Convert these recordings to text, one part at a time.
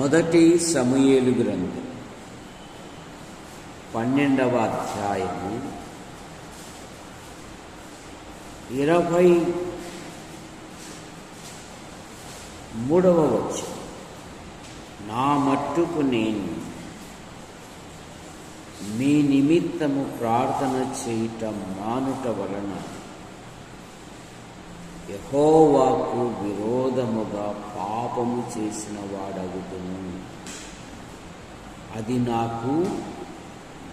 మొదటి సమూయేలు గ్రంథం 12వ అధ్యాయము 23వ వచనం. నా మట్టుకు నేను మీ నిమిత్తము ప్రార్థన చేయటం మానుట వలన యెహోవాకు విరోధముగా పాపము చేసిన వాడగుదును. అది నాకు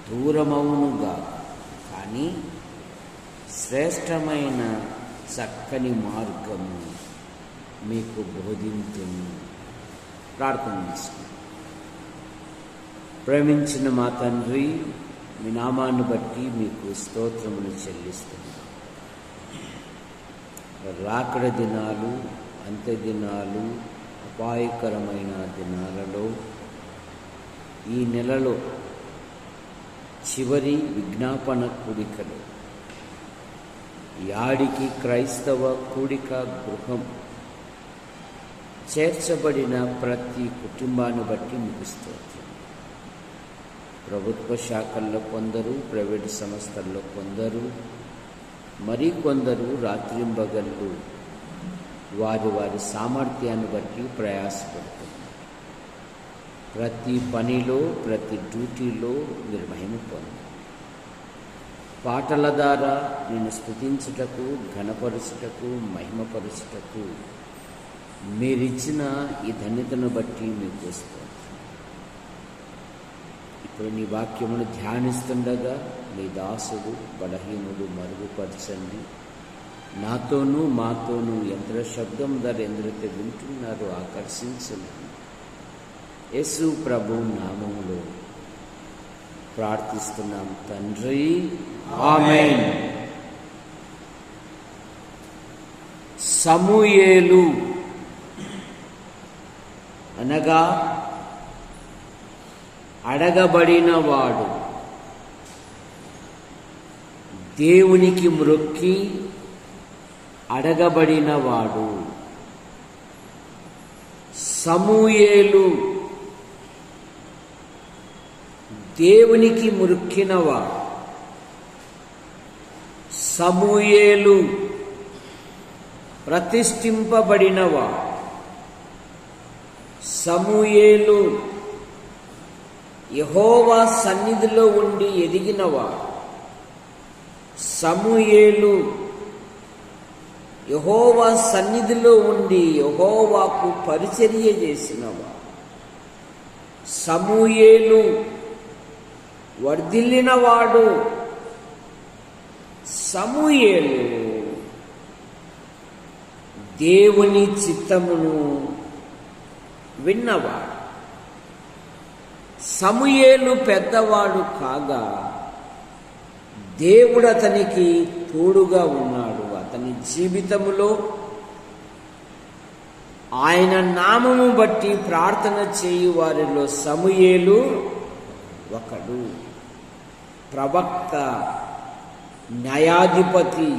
దూరమవునుగా, కానీ శ్రేష్టమైన చక్కని మార్గము మీకు బోధింతును. ప్రార్థన చేసుకుంటాం. ప్రేమించిన మా తండ్రి, మీ నామాన్ని బట్టి మీకు స్తోత్రములు చెల్లిస్తున్నాం. రాకడ దినాలు, అంత్య దినాలు, అపాయకరమైన దినాలలో ఈ నెలలో చివరి విజ్ఞాపన కూడికలు, యాడికి క్రైస్తవ కూడిక గృహం చేర్చబడిన ప్రతి కుటుంబాన్ని బట్టి మీకు స్తోత్రం. ప్రభుత్వ శాఖల్లో కొందరు, ప్రైవేటు సంస్థల్లో కొందరు, మరికొందరు రాత్రింబగళ్ళు వారి వారి సామర్థ్యాన్ని బట్టి ప్రయాసపడుతున్నారు. ప్రతి పనిలో, ప్రతి డ్యూటీలో మీరు మహిమ పొందారు. పాటల ద్వారా నేను స్తుతించుటకు, ఘనపరుచుటకు, మహిమపరుచుటకు మీరిచ్చిన ఈ ధన్యతను బట్టి మీకు స్తోత్రం. ఇప్పుడు నీ వాక్యమును ధ్యానిస్తుండగా నీ దాసుడు బలహీనుడు మరుగుపరచండి. నాతోనూ మాతోనూ యంత్ర శబ్దం ధర ఎందరైతే వింటున్నారో ఆకర్షించండి. యేసు ప్రభు నామములో ప్రార్థిస్తున్నాం తండ్రి, ఆమేన్. సమూయేలు అనగా అడగబడినవాడు, దేవునికి మ్రొక్కి అడగబడినవాడు. సమూయేలు దేవునికి మ్రొక్కినవాడు. సమూయేలు ప్రతిష్ఠింపబడినవాడు. సమూయేలు యెహోవా సన్నిధిలో ఉండి ఎదిగినవాడు. సమూయేలు యెహోవా సన్నిధిలో ఉండి యెహోవాకు పరిచర్య చేసినవాడు. సమూయేలు వర్ధిల్లినవాడు. సమూయేలు దేవుని చిత్తమును విన్నవాడు. సమూయేలు పెద్దవాడు కాగా దేవుడు అతనికి తోడుగా ఉన్నాడు. అతని జీవితములో ఆయన నామము బట్టి ప్రార్థన చేయు వారిలో సమూయేలు ఒకడు. ప్రవక్త, న్యాయాధిపతి.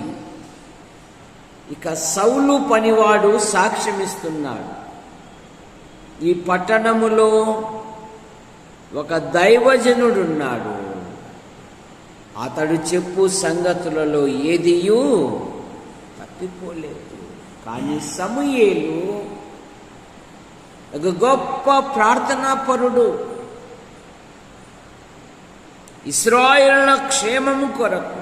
ఇక సౌలు పనివాడు సాక్ష్యమిస్తున్నాడు. ఈ పట్టణములో ఒక దైవజనుడున్నాడు. అతడు చెప్పు సంగతులలో ఏదియూ తప్పిపోలేదు. కానీ సమూయేలు ఒక గొప్ప ప్రార్థనాపరుడు. ఇశ్రాయేలుల క్షేమము కొరకు,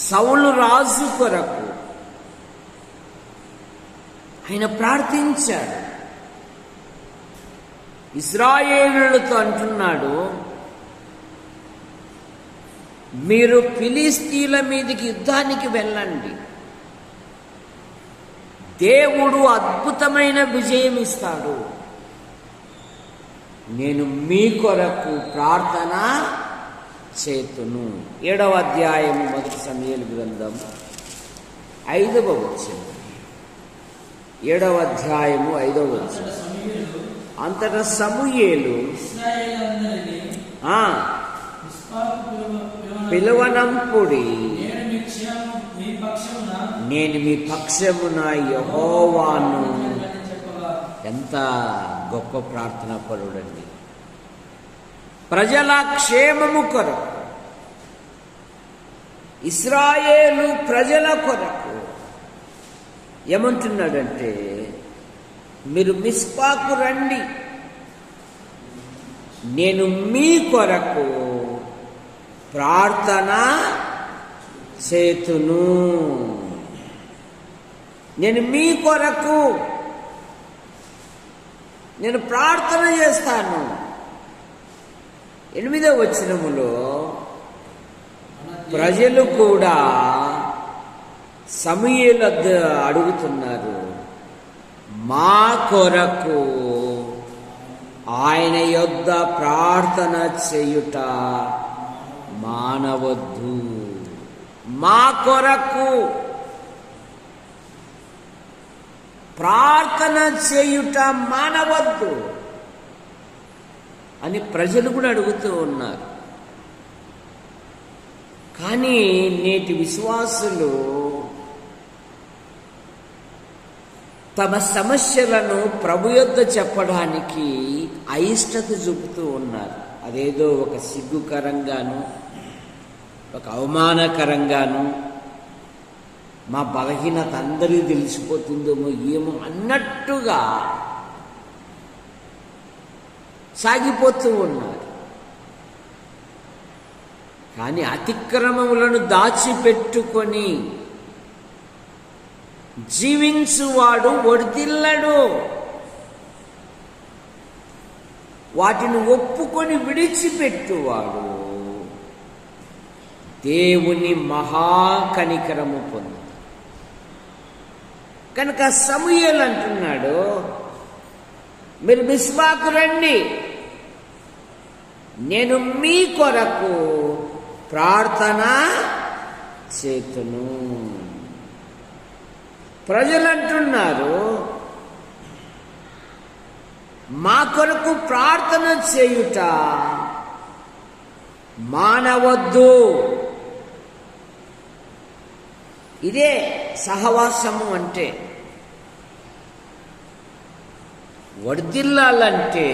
సౌలు రాజు కొరకు ఆయన ప్రార్థించాడు. ఇశ్రాయేలులతో అంటున్నాడు, మీరు ఫిలిస్తీన్ల మీదకి యుద్ధానికి వెళ్ళండి, దేవుడు అద్భుతమైన విజయం ఇస్తాడు. నేను మీ కొరకు ప్రార్థన చేతును. 7వ అధ్యాయము 1 సమూయేలు గ్రంథం 5వ వచనం. 7వ అధ్యాయము 5వ వచనం. అంతటా సమూయేలు పిలువనంపుడి, నేను మీ పక్షమున యెహోవాను ఎంత గొప్ప ప్రార్థనా పరుడండి. ప్రజల క్షేమము కొరకు, ఇశ్రాయేలు ప్రజల కొరకు ఏమంటున్నాడంటే, మీరు మిస్పాకు రండి, నేను మీ కొరకు ప్రార్థన చేతును. నేను మీ కొరకు నేను ప్రార్థన చేస్తాను. 8వ వచనములో ప్రజలు కూడా సమూయేలు అడుగుతున్నారు, మా కొరకు ఆయన యొద్ద ప్రార్థన చేయుట మానవద్దు. మా కొరకు ప్రార్థన చేయుట మానవద్దు అని ప్రజలు కూడా అడుగుతూ ఉన్నారు. కానీ నేటి విశ్వాసులు తమ సమస్యలను ప్రభు యొద్ద చెప్పడానికి అయిష్టత చూపుతూ ఉన్నారు. అదేదో ఒక సిగ్గుకరంగాను, ఒక అవమానకరంగాను, మా బలహీనత అందరికీ తెలిసిపోతుందేమో ఏమో అన్నట్టుగా సాగిపోతూ ఉన్నారు. కానీ అతిక్రమములను దాచిపెట్టుకొని జీవించువాడు వర్ధిల్లడు. వాటిని ఒప్పుకొని విడిచిపెట్టువాడు దేవుని మహాకనికరము పొందు. కనుక సమూయేలు అంటున్నాడు, మీరు మిస్పాకు రండి, నేను మీ కొరకు ప్రార్థన చేతును. ప్రజలు అంటున్నారు, మా కొరకు ప్రార్థన చేయుట మానవద్దు. ఇదే సహవాసము అంటే. వర్ధిల్లాలంటే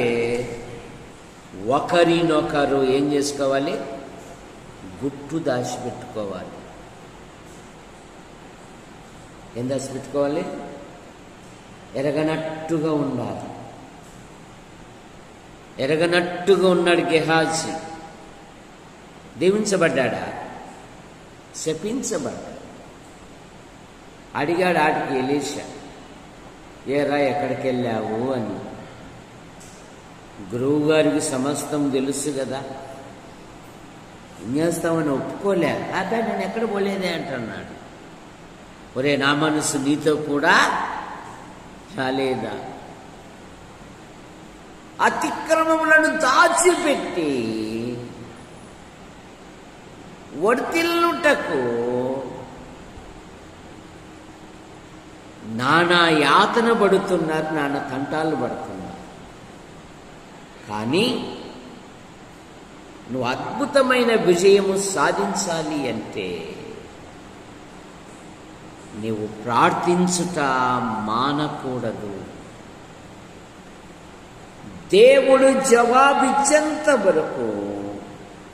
ఒకరినొకరు ఏం చేసుకోవాలి? గుట్టు దాచిపెట్టుకోవాలి. ఏం దాచిపెట్టుకోవాలి? ఎరగనట్టుగా ఉండాలి. ఎరగనట్టుగా ఉన్నాడు గెహాజీ. దీవించబడ్డాడా? శపించబడ్డా. అడిగాడు ఆటికి ఎలీషా, ఏరా ఎక్కడికి వెళ్ళావు అని. గురువు గారికి సమస్తం తెలుసు కదా, ఏం చేస్తామని ఒప్పుకోలే. అబ్బా నేను ఎక్కడ పోలేదే అంటున్నాడు. ఒరే నా మనసు నీతో కూడా రాలేదా? అతిక్రమములను దాచిపెట్టి వర్ధిల్లుటకు నానా యాతన పడుతున్నారు, నానా తంటాలు పడుతున్నారు. కానీ నువ్వు అద్భుతమైన విజయము సాధించాలి అంటే నీవు ప్రార్థించుట మానకూడదు. దేవుడు జవాబిచ్చేంత వరకు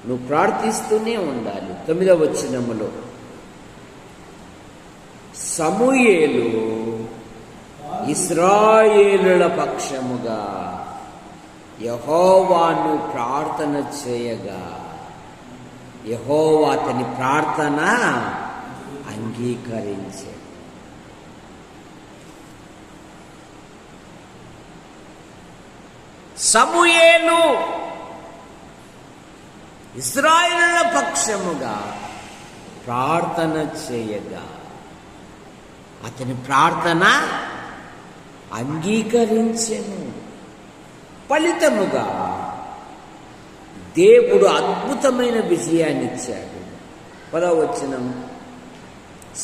నువ్వు ప్రార్థిస్తూనే ఉండాలి. 9వ వచనములో సమూయేలు ఇశ్రాయేలుల పక్షముగా యెహోవాను ప్రార్థన చేయగా యెహోవా అతని ప్రార్థన అంగీకరించే. సమూయేలు ఇశ్రాయేలుల పక్షముగా ప్రార్థన చేయగా అతని ప్రార్థన అంగీకరించెను. ఫలితముగా దేవుడు అద్భుతమైన విజయాన్ని ఇచ్చాడు. 10వ వచనం,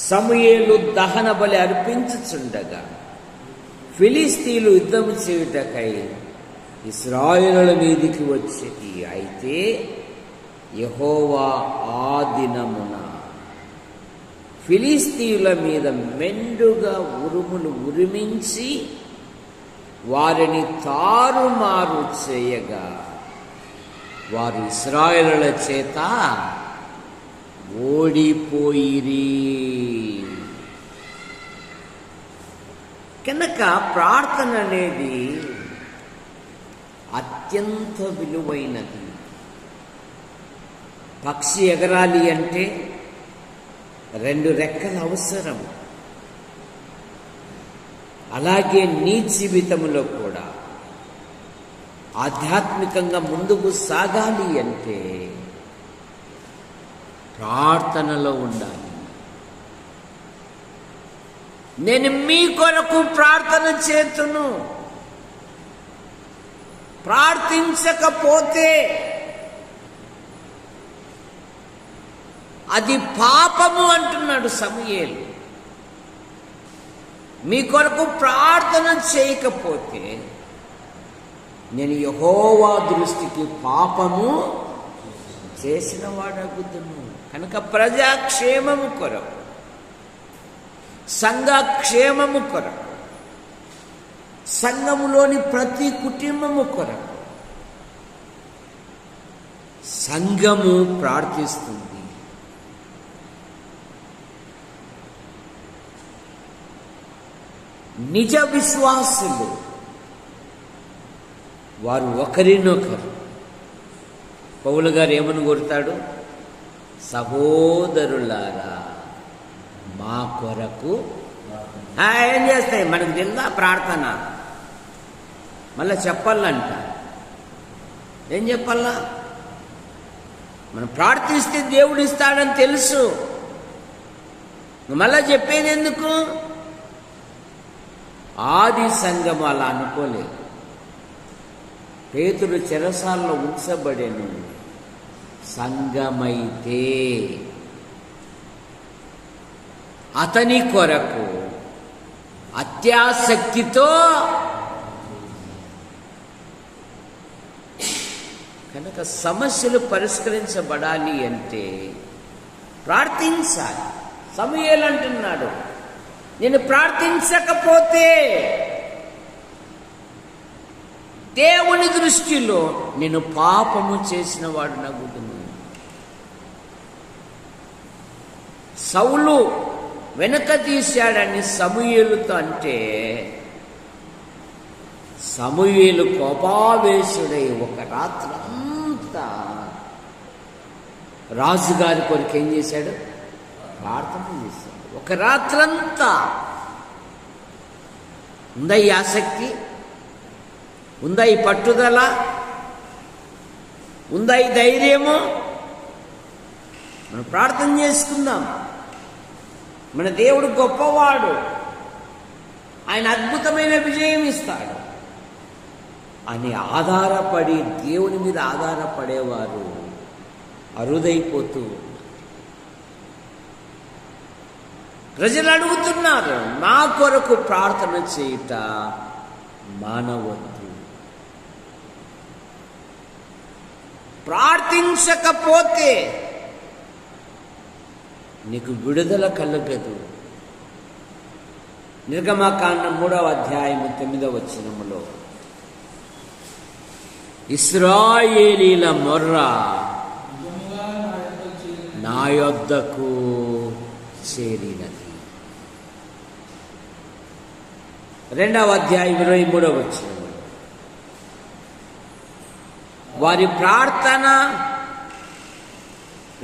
సమూయేలు దహన బలి అర్పించుచుండగా ఫిలిస్తీయులు యుద్ధము చేయుటకై ఇశ్రాయేలుల మీదికి వచ్చేది. అయితే యెహోవా ఆ దినమున ఫిలిస్తీయుల మీద మెండుగా ఉరుములు ఉరిమించి వారిని తారుమారు చేయగా వారు ఇశ్రాయేలుల చేత ఓడిపోయిరి. కనుక ప్రార్థన అనేది అత్యంత విలువైనది. పక్షి ఎగరాలి అంటే 2 రెక్కలు అవసరం. అలాగే నీ జీవితంలో కూడా ఆధ్యాత్మికంగా ముందుకు సాగాలి అంటే ప్రార్థనలో ఉండాలి. నేను మీ కొరకు ప్రార్థన చేతును, ప్రార్థించకపోతే అది పాపము అంటున్నాడు సమూయేలు. మీ కొరకు ప్రార్థన చేయకపోతే నేను యెహోవా దృష్టికి పాపము చేసిన వాడగుదును. కనుక ప్రజాక్షేమము కొరకు, సంఘ క్షేమము కొరకు, సంఘములోని ప్రతి కుటుంబము కొరకు సంఘము ప్రార్థిస్తుంది. నిజ విశ్వాసులు వారు ఒకరినొకరు, పౌలు గారు ఏమని కోరుతాడు? సహోదరులారా మా కొరకు. ఏం చేస్తాయి మనకు తెలుదా ప్రార్థన? మళ్ళీ చెప్పాలంట. ఏం చెప్పాలా? మనం ప్రార్థిస్తే దేవుడు ఇస్తాడని తెలుసు, మళ్ళా చెప్పేది ఎందుకు? ఆది సంఘం అలా అనుకోలేదు. పేతురు చెరసాలలో ఉంచబడెను. సంఘమైతే అతని కొరకు అత్యాసక్తితో, కనుక సమస్యలు పరిష్కరించబడాలి అంటే ప్రార్థించాలి. సమూయేలు అంటున్నాడు, నేను ప్రార్థించకపోతే దేవుని దృష్టిలో నేను పాపము చేసిన వాడు నగుదును. సౌలు వెనక తీశాడని సమూయేలుతో అంటే సమూయేలు కోపావేశుడై ఒక రాత్రంతా రాజుగారి కొరకు ఏం చేశాడు? ప్రార్థన చేశాడు. ఒక రాత్రంతా. ఉందా ఈ ఆసక్తి? ఉందా ఈ పట్టుదల? ఉందా ఈ ధైర్యము? మనం ప్రార్థన చేసుకుందాం. మన దేవుడు గొప్పవాడు, ఆయన అద్భుతమైన విజయం ఇస్తాడు అని ఆధారపడి, దేవుని మీద ఆధారపడేవారు అరుదైపోతూ. ప్రజలు అడుగుతున్నారు, నా కొరకు ప్రార్థన చేయుట మానవద్దు. ప్రార్థించకపోతే నీకు విడుదల కలగదు. నిర్గమకాండం 3వ అధ్యాయము 9వ వచనములో ఇశ్రాయేలీల మొర్ర నా యొద్దకు చేరినది. 2వ అధ్యాయం 23వ వచనం వారి ప్రార్థన.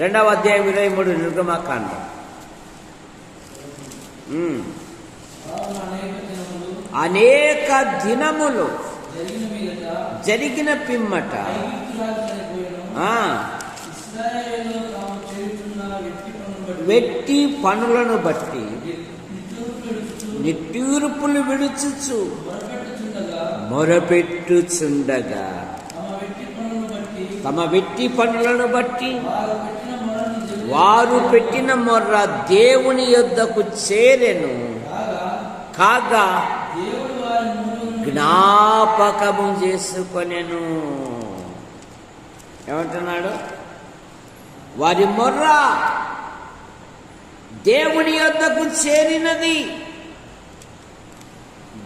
2వ అధ్యాయం 23 నిర్గమకాండం. అనేక దినములు జరిగిన పిమ్మట వెట్టి పనులను బట్టి నిట్టూర్పులు విడుచుచు మొరపెట్టుచుండగా తమ వెట్టి పనులను బట్టి వారు పెట్టిన మొర్ర దేవుని యొద్దకు చేరెను. కాగా జ్ఞాపకము చేసుకొనెను. ఏమంటున్నాడు? వారి మొర్ర దేవుని యొద్దకు చేరినది.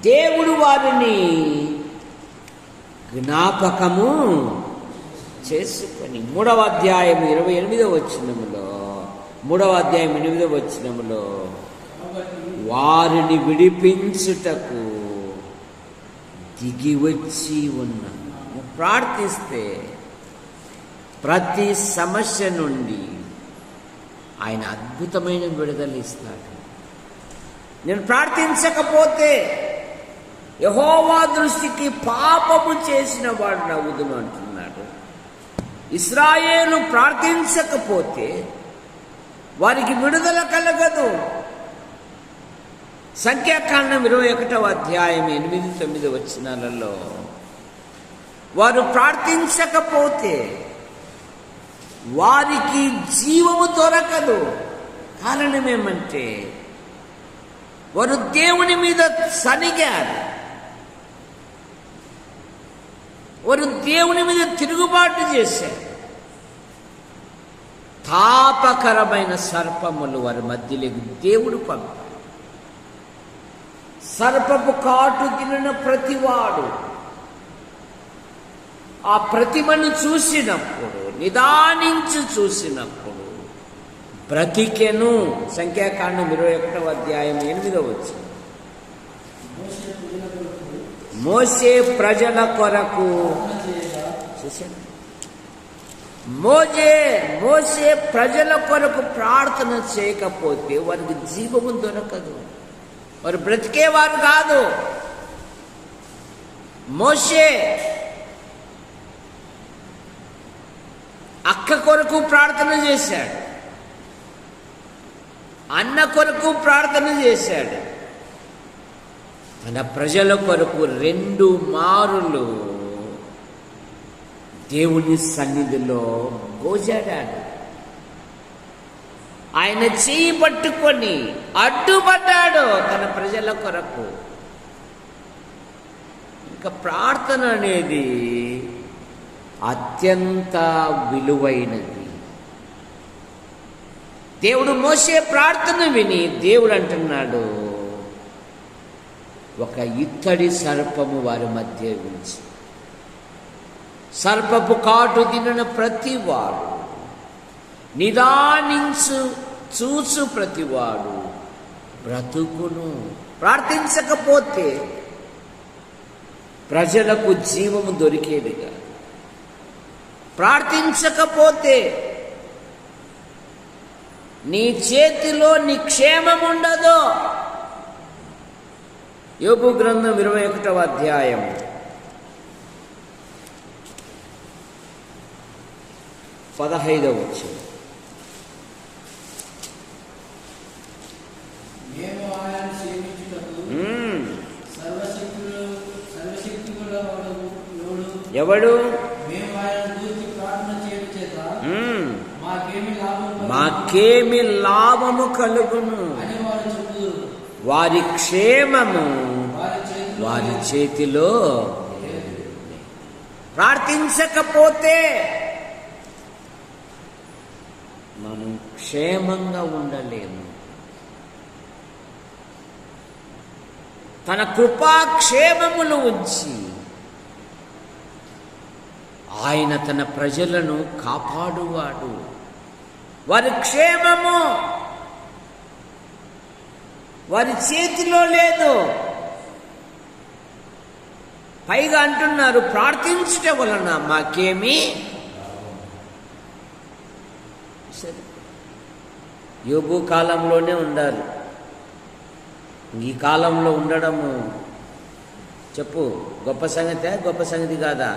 దేవుడు వారిని జ్ఞాపకము చేసుకొని 3వ అధ్యాయం 28వ వచనములో 3వ అధ్యాయం 8వ వచనములో వారిని విడిపించుటకు దిగి వచ్చి ఉన్నాను. ప్రార్థిస్తే ప్రతి సమస్య నుండి ఆయన అద్భుతమైన విడుదల ఇస్తాడు. నేను ప్రార్థించకపోతే యెహోవా దృష్టికి పాపము చేసిన వాడు నవ్వుదును అంటున్నాడు. ఇశ్రాయేలు ప్రార్థించకపోతే వారికి విడుదల కలగదు. సంఖ్యాకాండం 21వ అధ్యాయం 8-9 వచనాలలో వారు ప్రార్థించకపోతే వారికి జీవము దొరకదు. కారణం ఏమంటే వారు దేవుని మీద సనిగారు, వారు దేవుని మీద తిరుగుబాటు చేశారు. తాపకరమైన సర్పములు వారి మధ్యలోకి దేవుడు పంపాడు. సర్పపు కాటు తినిన ప్రతివాడు ఆ ప్రతిమను చూసినప్పుడు, నిదానించి చూసినప్పుడు బ్రతికెను. సంఖ్యాకాండం 21వ అధ్యాయం 8వ వచనం. మోషే ప్రజల కొరకు చూసాను. మోషే ప్రజల కొరకు ప్రార్థన చేయకపోతే వారికి జీవము దొరకదు, వారు బ్రతికేవారు కాదు. మోషే అక్క కొరకు ప్రార్థన చేశాడు, అన్న కొరకు ప్రార్థన చేశాడు, తన ప్రజల కొరకు 2 మారులు దేవుని సన్నిధిలో గోజాడాడు. ఆయన చేయి పట్టుకొని అడ్డుపడ్డాడు తన ప్రజల కొరకు. ఇంకా ప్రార్థన అనేది అత్యంత విలువైనది. దేవుడు మోషే ప్రార్థన విని దేవుడు అంటున్నాడు, ఒక ఇత్తడి సర్పము వారి మధ్య ఉంచి సర్పపు కాటు తినిన ప్రతివాడు, నిదానించు చూసు ప్రతివాడు బ్రతుకును. ప్రార్థించకపోతే ప్రజలకు జీవము దొరికేదిగా, ప్రార్థించకపోతే నీ చేతిలో నీ క్షేమం ఉండదు. యోబు గ్రంథం 21వ అధ్యాయం 15వ వచనం. ఎవడు మాకేమి లాభము కలుగును, వారి క్షేమము వారి చేతిలో. ప్రార్థించకపోతే మనం క్షేమంగా ఉండలేము. తన కృపాక్షేమములు ఉంచి ఆయన తన ప్రజలను కాపాడువాడు. వారి క్షేమము వారి చేతిలో లేదు. పైగా అంటున్నారు, ప్రార్థించుట వలన మాకేమీ. సరే, యోబు కాలంలోనే ఉండాలి. ఈ కాలంలో ఉండడము చెప్పు గొప్ప సంగతే, గొప్ప సంగతి కాదా?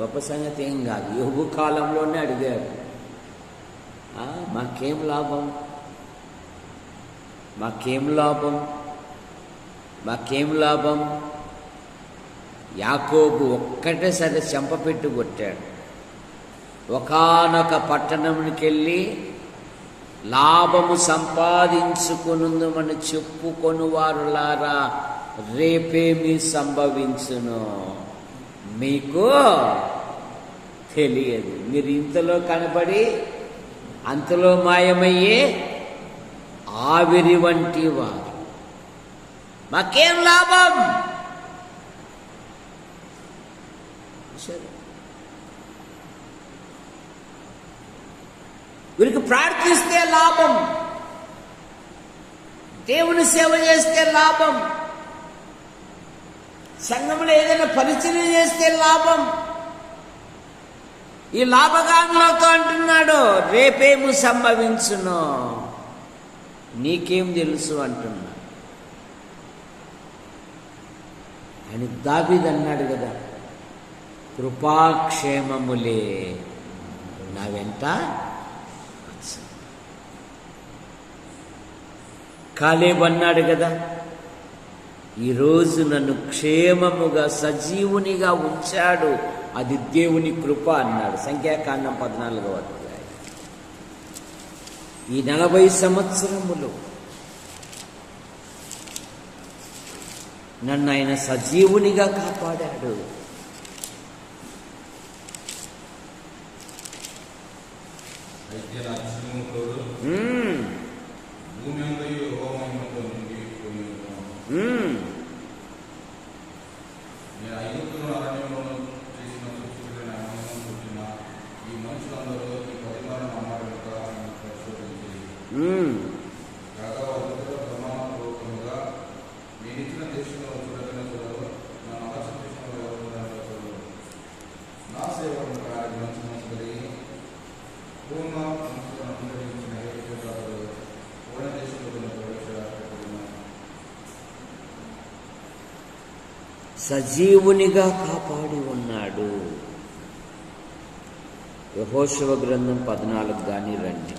గొప్ప సంగతి ఏం కాదు. యోబు కాలంలోనే అడిగారు, మాకేం లాభం, మాకేం లాభం, మాకేం లాభం. యాకోబు ఒక్కటే సరే చెంపపెట్టు కొట్టాడు. ఒకానొక పట్టణంకి వెళ్ళి లాభము సంపాదించుకునుందుమని చెప్పుకొని వారులారా, రేపేమి సంభవించును మీకు తెలియదు. మీరు ఇంతలో కనబడి అంతలో మాయమయ్యే ఆవిరి వంటి వారు. మాకేం లాభం? వీరికి ప్రార్థిస్తే లాభం, దేవుని సేవ చేస్తే లాభం, సంఘంలో ఏదైనా పరిచయం చేస్తే లాభం. ఈ లాభగానులతో అంటున్నాడు, రేపేము సంభవించునో నీకేం తెలుసు అంటున్నా. అని దావీదు అన్నాడు కదా, కృపాక్షేమములే నా వెంట. కాలేబు అన్నాడు కదా, ఈరోజు నన్ను క్షేమముగా సజీవునిగా ఉంచాడు, అది దేవుని కృప అన్నాడు. సంఖ్యాకాండం 14వ అధ్యాయం. ఈ 40 సంవత్సరములు నన్ను ఆయన సజీవునిగా కాపాడాడు. సజీవునిగా కాపాడి ఉన్నాడు. యెహోషువ గ్రంథం 14 గాని రండి.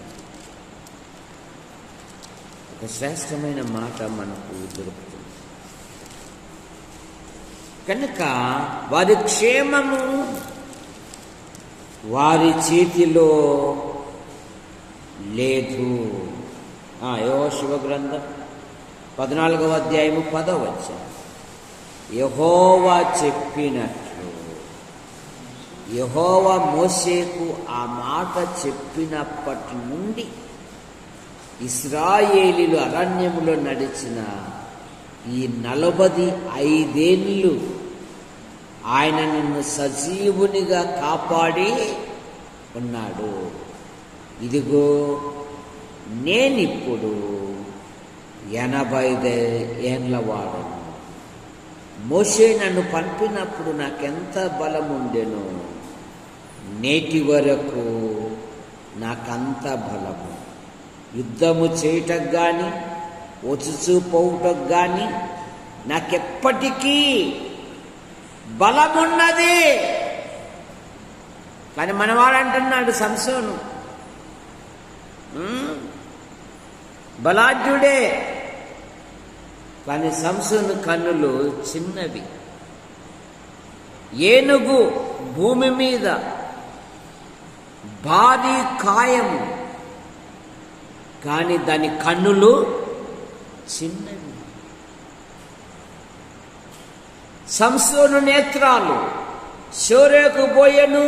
ఒక శ్రేష్టమైన మాట మనకు దొరుకుతుంది. కనుక వారి క్షేమము వారి చేతిలో లేదు. యెహోషువ గ్రంథం 14వ అధ్యాయము 10వ వచనం. యెహోవా చెప్పినట్లు, యెహోవా మోషేకు ఆ మాట చెప్పినప్పటి నుండి ఇశ్రాయేలీలు అరణ్యములో నడిచిన ఈ 45 ఏళ్ళు ఆయన నిన్ను సజీవునిగా కాపాడి ఉన్నాడు. ఇదిగో నేనిప్పుడు 85 ఏళ్ల వాడను. మోషే నన్ను పంపినప్పుడు నాకెంత బలం ఉండెనో, నేటి వరకు నాకంత బలము. యుద్ధము చేయటకు కానీ వచ్చుచూ పోవుటకు కానీ నాకెప్పటికీ బలమున్నది. కానీ మనవాడు అంటున్నాడు సంసోను బలాఢ్యుడే, కానీ సంసోను కన్నులు చిన్నవి. ఏనుగు భూమి మీద భారీ కాయము, కానీ దాని కన్నులు చిన్నవి. సంసోను నేత్రాలు షోరేకు పోయెను,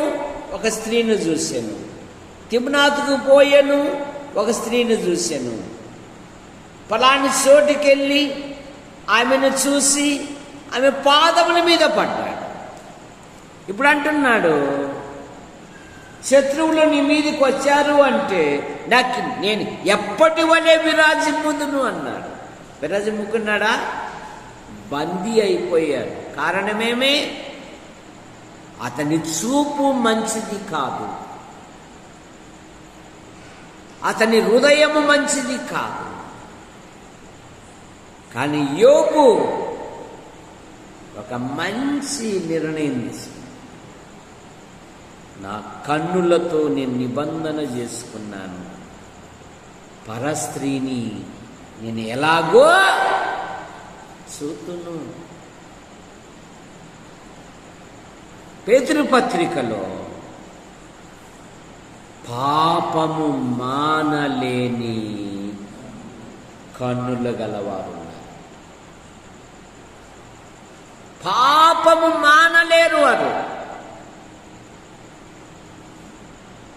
ఒక స్త్రీని చూశాను. తిమ్నాతుకు పోయెను, ఒక స్త్రీని చూశాను. పలాని చోటుకెళ్ళి ఆమెను చూసి ఆమె పాదముల మీద పడ్డాడు. ఇప్పుడు అంటున్నాడు, శత్రువులు నీ మీదకి వచ్చారు అంటే నేను ఎప్పటి వలె విరాజిమ్ముదును అన్నాడు. విరాజిమ్ముకున్నాడా? బందీ అయిపోయాడు. కారణమేమే? అతని చూపు మంచిది కాదు, అతని హృదయము మంచిది కాదు. కానీ యోబు ఒక మంచి నిర్ణయం తీసుకున్నాడు. నా కన్నులతో నేను నిబంధన చేసుకున్నాను, పరస్త్రీని నేను ఎలాగో చూతును. పేతురు పత్రికలో పాపము మానలేని కన్నులు గలవారు, పాపము మానలేరు వారు.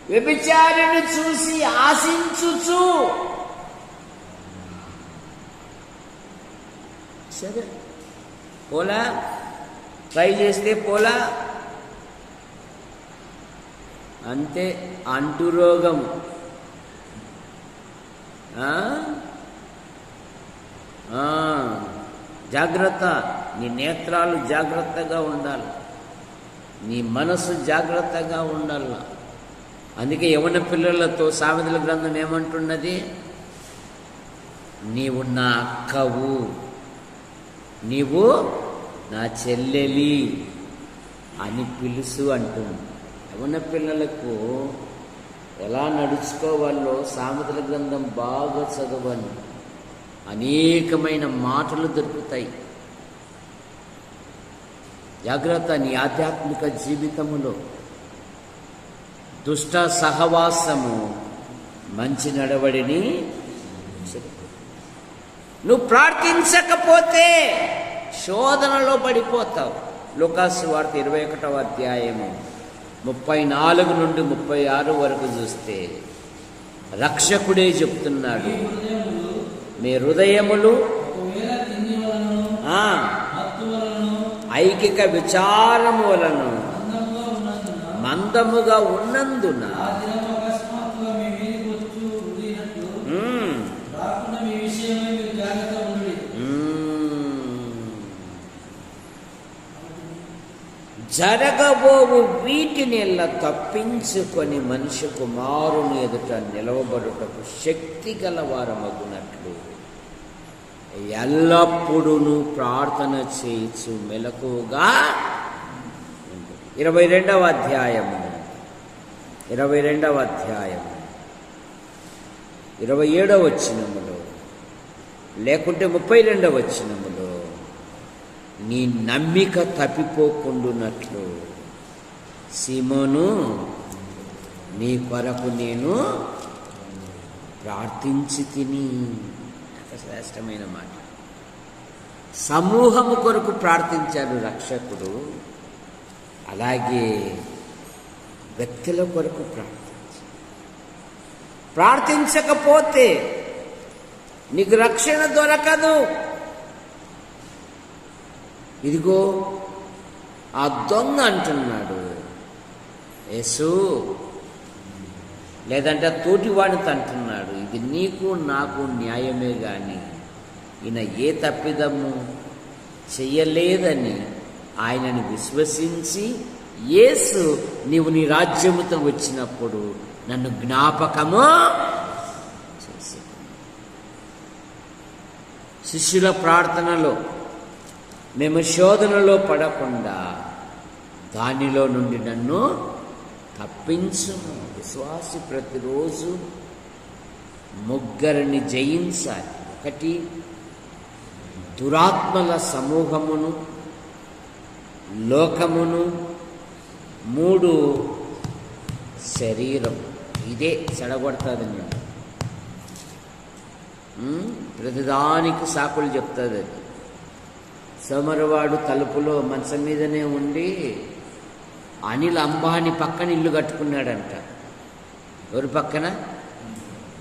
వ్యభిచారిని చూసి ఆశించుచు సరే పోలా, ట్రై చేస్తే పోలా, అంతే అంటురోగం. జాగ్రత్త, నీ నేత్రాలు జాగ్రత్తగా ఉండాలి, నీ మనసు జాగ్రత్తగా ఉండాలి. అందుకే యవన పిల్లలతో సామెతల గ్రంథం ఏమంటున్నది? నీవు నా అక్కవు, నీవు నా చెల్లెలి అని పిలుసు అంటుంది. యవన పిల్లలకు ఎలా నడుచుకోవాలో సామెతల గ్రంథం బాగా చదవాలి. అనేకమైన మాటలు దొరుకుతాయి. జాగ్రత్త, నీ ఆధ్యాత్మిక జీవితములో దుష్ట సహవాసము మంచి నడవడిని. నువ్వు ప్రార్థించకపోతే శోధనలో పడిపోతావు. లూకాసు వార్త 21వ అధ్యాయము 34 నుండి 36 వరకు చూస్తే రక్షకుడే చెప్తున్నాడు, మీ హృదయములు ఐకిక విచారము వలను మందముగా ఉన్నందున జరగబోవు వీటిని తప్పించుకొని మనిషి కుమారుని ఎదుట నిలవబడుటకు శక్తి గల వారమగునట్లు ఎల్లప్పుడూ ప్రార్థన చేయొచ్చు మెలకుగా. 22వ అధ్యాయము 27వ వచనములో లేకుంటే 32వ వచనములో నీ నమ్మిక తప్పిపోకుండునట్లు సీమోను నీ కొరకు నేను ప్రార్థించి తిని. శ్రేష్టమైన మాట. సమూహము కొరకు ప్రార్థించాడు రక్షకుడు, అలాగే వ్యక్తుల కొరకు ప్రార్థించకపోతే నీకు రక్షణ దొరకదు. ఇదిగో ఆ దొంగ అంటున్నాడు, యేసు లేదంటే తోటివాడితో అంటున్నాడు, ఇది నీకు నాకు న్యాయమే గాని ఈయన ఏ తప్పిదము చెయ్యలేదని ఆయనని విశ్వసించి, యేసు నీవు నీ రాజ్యముతో వచ్చినప్పుడు నన్ను జ్ఞాపకము చేసి. శిష్యుల ప్రార్థనలో మేము శోధనలో పడకుండా దానిలో నుండి నన్ను తప్పించుము. విశ్వాసి ప్రతిరోజు ముగ్గురిని జయించాలి. 1 దురాత్మల సమూహమును, లోకమును, 3 శరీరం. ఇదే చెడగొడుతుంది. నేను ప్రతిదానికి సాకులు చెప్తుంది అది. సోమరవాడు తలుపులో మంచం మీదనే ఉండి అనిల్ అంబానీ పక్కన ఇల్లు కట్టుకున్నాడంట. ఎవరి పక్కన?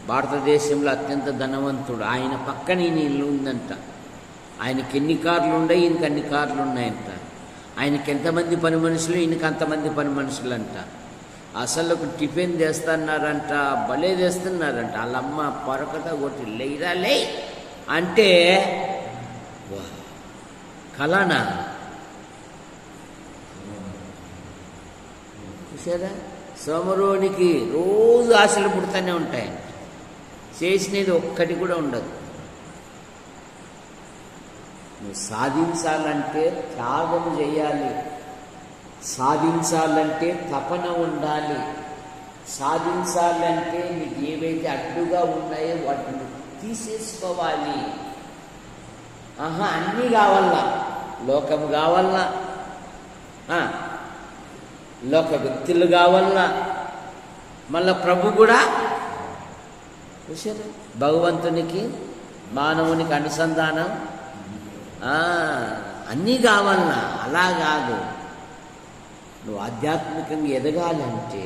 భారతదేశంలో అత్యంత ధనవంతుడు ఆయన పక్కన ఈయన ఇల్లు ఉందంట. ఆయనకి ఎన్ని కార్లు ఉన్నాయి, ఈయనకి అన్ని కార్లు ఉన్నాయంట. ఆయనకి ఎంతమంది పని మనుషులు, ఈయనకి అంతమంది పని మనుషులు అంట. అసలు టిఫిన్ చేస్తున్నారంట, భలే చేస్తున్నారంట. వాళ్ళమ్మ పొరకత కొట్టి లేరా లే అంటే కలానా చూసారా? సోమరోనికి రోజు ఆశలు పుడుతూనే ఉంటాయి, చేసినది ఒక్కటి కూడా ఉండదు. నువ్వు సాధించాలంటే త్యాగం చేయాలి, సాధించాలంటే తపన ఉండాలి, సాధించాలంటే నీకు ఏవైతే అడ్డుగా ఉన్నాయో వాటిని తీసేసుకోవాలి. అన్నీ కావాలా, లోకం కావాలా, లోక వ్యక్తులు కావాలా, మళ్ళా ప్రభు కూడా చూసారు. భగవంతునికి మానవునికి అనుసంధానం అన్నీ కావాలన్నా. అలా కాదు, నువ్వు ఆధ్యాత్మికంగా ఎదగాలంటే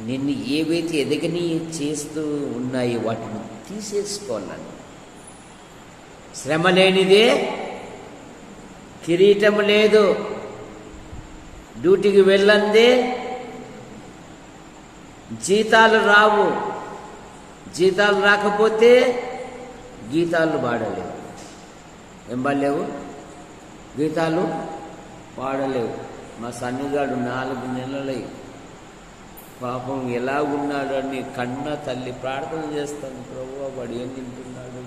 నిన్ను ఏవైతే ఎదగని చేస్తూ ఉన్నాయో వాటిని తీసేసుకోవాలని. శ్రమ లేనిదే కిరీటము లేదు, డ్యూటీకి వెళ్ళందే జీతాలు రావు, జీతాలు రాకపోతే గీతాలు పాడలేవు. ఏం పాడలేవు? గీతాలు పాడలేవు. మా సన్నిగాడు 4 నెలలై పాపం ఎలాగున్నాడని కన్న తల్లి ప్రార్థన చేస్తాను, ప్రభువా వాడు ఏం తింటున్నాడు,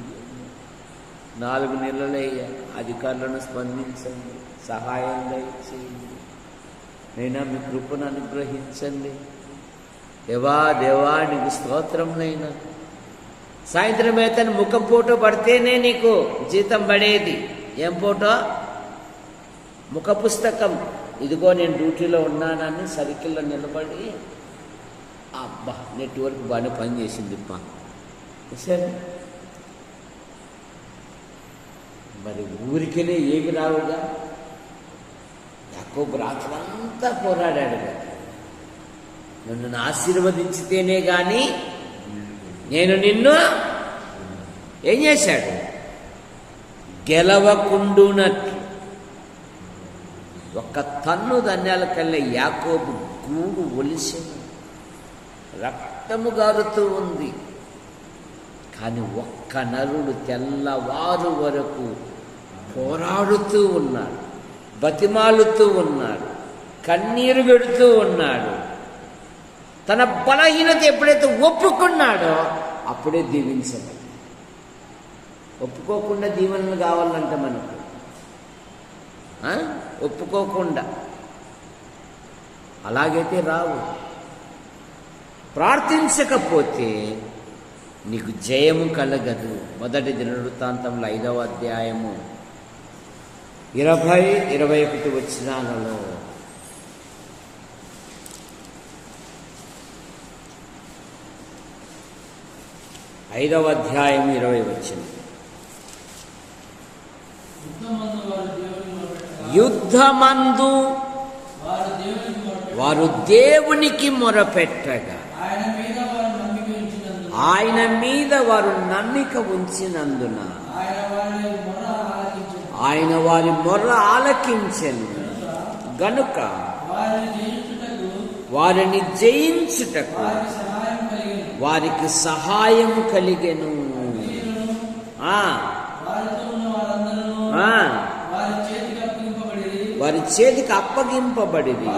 4 నెలలయ్యా, అధికారులను స్పందించండి, సహాయం దయచేయండి, నైనా మీ కృపను అనుగ్రహించండి. దేవా దేవా నీకు స్తోత్రం నైనా. సాయంత్రం అయితే ముఖం ఫోటో పడితేనే నీకు జీతం పడేది. ఏం ఫోటో? ముఖ పుస్తకం. ఇదిగో నేను డ్యూటీలో ఉన్నానని సర్కిల్లో నిలబడి, అబ్బా నెట్వర్క్ బాగానే పనిచేసింది అబ్బా సరే. మరి ఊరికెళ్ళి ఏమి రావుగా. యాకోబు రాత్రంతా పోరాడాడు కదా, నన్ను ఆశీర్వదించితేనే కానీ నేను నిన్ను ఏం చేశాడు? గెలవకుండునట్లు. ఒక్క తన్ను ధాన్యాల కల్లా యాకోబు గూడు ఒలిసెను, రక్తము గారుతూ ఉంది. కానీ ఒక్క నరుడు తెల్లవారు వరకు పోరాడుతూ ఉన్నాడు, బతిమాలుతూ ఉన్నాడు, కన్నీరు పెడుతూ ఉన్నాడు. తన బలహీనత ఎప్పుడైతే ఒప్పుకున్నాడో అప్పుడే దీవించాడు. ఒప్పుకోకుండా దీవెనలు కావాలంటే మనకు ఒప్పుకోకుండా అలాగైతే రావు. ప్రార్థించకపోతే నీకు జయము కలగదు. 1 దినవృత్తాంతంలో 5వ అధ్యాయము 20-21 వచనాలలో ఐదవ అధ్యాయం 20 వచనం. యుద్ధమందు వారు దేవునికి మొరపెట్టగా ఆయన మీద వారు నమ్మిక ఉంచినందున ఆయన వారి మొర్ర ఆలకించెను గనుక వారిని జయించుటకు వారికి సహాయము కలిగెను. వారి చేతికి అప్పగింపబడిది.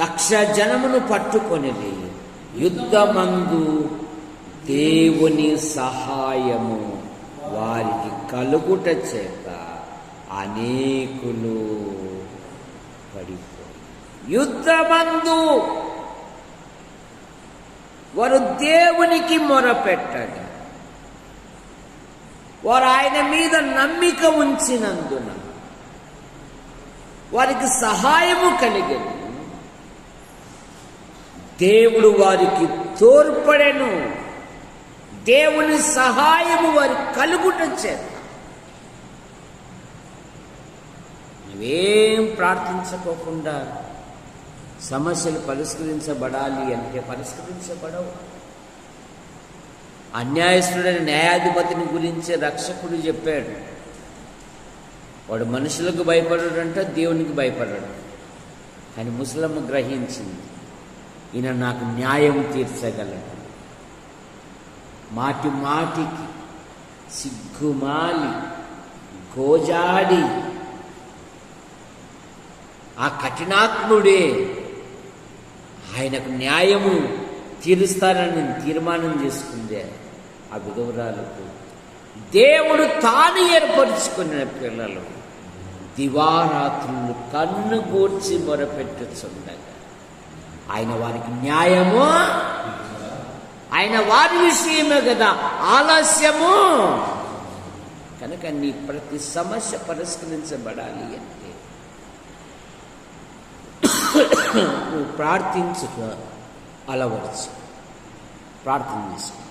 లక్ష జనమును పట్టుకొనిది. యుద్ధమందు దేవుని సహాయము వారికి కలుగుట చేత అనేకులు పడిపోయి. యుద్ధమందు వారు దేవునికి మొరపెట్టగా వారు ఆయన మీద నమ్మిక ఉంచినందున వారికి సహాయము కలిగెను. దేవుడు వారికి తోడ్పడెను. దేవుని సహాయము వారికి కలుగుట చేత. నువ్వేం ప్రార్థించుకోకుండా సమస్యలు పరిష్కరించబడాలి అంటే పరిష్కరించబడవు. అన్యాయస్తుడైన న్యాయాధిపతిని గురించి రక్షకుడు చెప్పాడు. వాడు మనుషులకు భయపడడంట, దేవునికి భయపడడు. కానీ ముసలమ్మ గ్రహించింది, ఈయన నాకు న్యాయం తీర్చగలడు. మాటి మాటికి సిగ్గుమాలి గోజాడి ఆ కఠినాత్ముడే ఆయనకు న్యాయము తీరుస్తారని తీర్మానం చేసుకుందే. ఆ విధవరాలకు దేవుడు తాను ఏర్పరుచుకున్న పిల్లలు దివారాత్రులు కన్నుగూర్చి మొరపెట్టుచుండగా ఆయన వారికి న్యాయము, ఆయన వారి విషయమే కదా ఆలస్యము. కనుక నీ ప్రతి సమస్య పరిష్కరించబడాలి అంటే నువ్వు ప్రార్థించుట అలవర్చు. ప్రార్థన చేసుకో.